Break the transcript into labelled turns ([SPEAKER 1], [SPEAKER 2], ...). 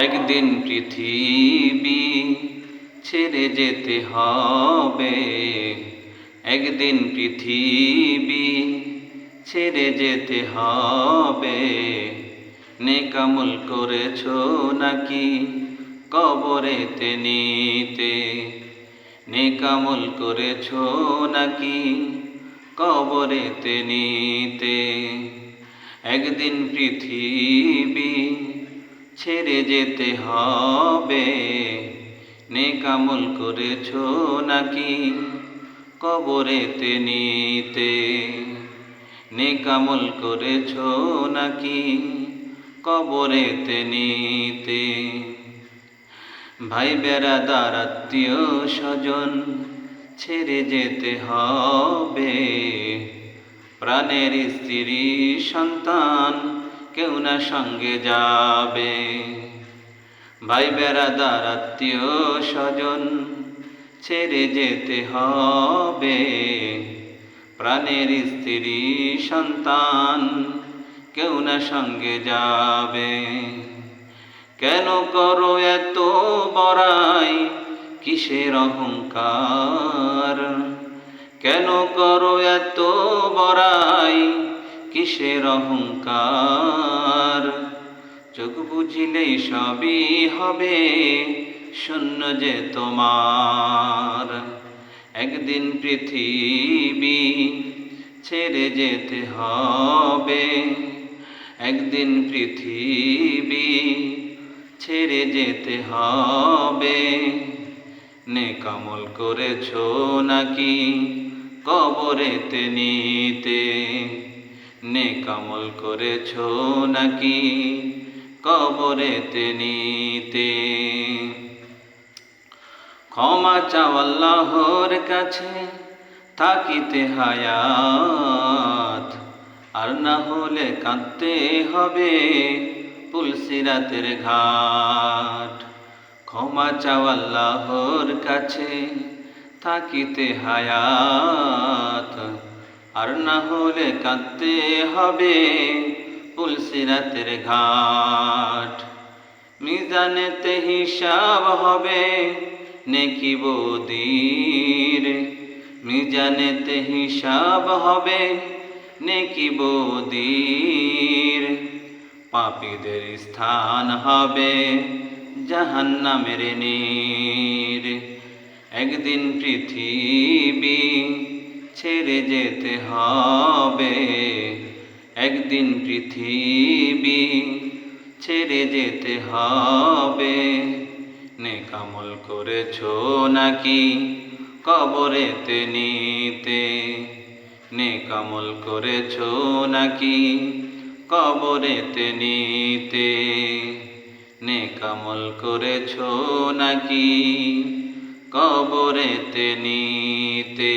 [SPEAKER 1] একদিন পৃথিবী ছেড়ে যেতে হবে, একদিন পৃথিবী ছেড়ে যেতে হবে। নেক আমল করেছো নাকি কবরেতে নিতে, নেক আমল করেছো নাকি কবরেতে নিতে। একদিন পৃথিবী ছেড়ে যেতে হবে, নেক আমল করেছো নাকি কবরেতে নিতে, নেক আমল করেছো নাকি কবরেতে নিতে। ভাই বেরাদার আত্মীয় স্বজন ছেড়ে যেতে হবে, প্রাণের স্ত্রী সন্তান কেউ না সঙ্গে যাবে। ভাই বেরাদার আত্মীয় স্বজন ছেড়ে যেতে হবে, প্রাণের স্ত্রী সন্তান কেউ না সঙ্গে যাবে। কেন করো এত বড়াই, কিসের অহংকার? কেন করো এত বড়াই, কিসের অহংকার? চোখ বুঝিলেই সবই হবে, শূন্য যে তোমার। একদিন পৃথিবী ছেড়ে যেতে হবে, একদিন পৃথিবী ছেড়ে যেতে হবে। নেক আমল করেছো নাকি কবরেতে নিতে, নেক আমল করেছো নাকি কবরেতে নিতে। ক্ষমা চাও আল্লাহর কাছে থাকিতে হায়াত, আর না হলে কাঁদতে হবে পুলসিরাতের ঘাট। ক্ষমা চাও আল্লাহর কাছে থাকিতে হায়াত, আর না হলে কাঁদতে হবে পুলসিরাতের ঘাট। মিজানেতে হিসাব হবে নেকি বদির, মিজানেতে হিসাব হবে নেকি বদির। পাপীদের স্থান হবে জাহান্নামের নীর। একদিন পৃথিবী ছেড়ে যেতে হবে, একদিন পৃথিবী ছেড়ে যেতে হবে। নেক আমল করেছো নাকি কবরেতে নিতে, নেক আমল করেছো নাকি কবরেতে নিতে, নেক আমল করেছো নাকি কবরেতে নিতে।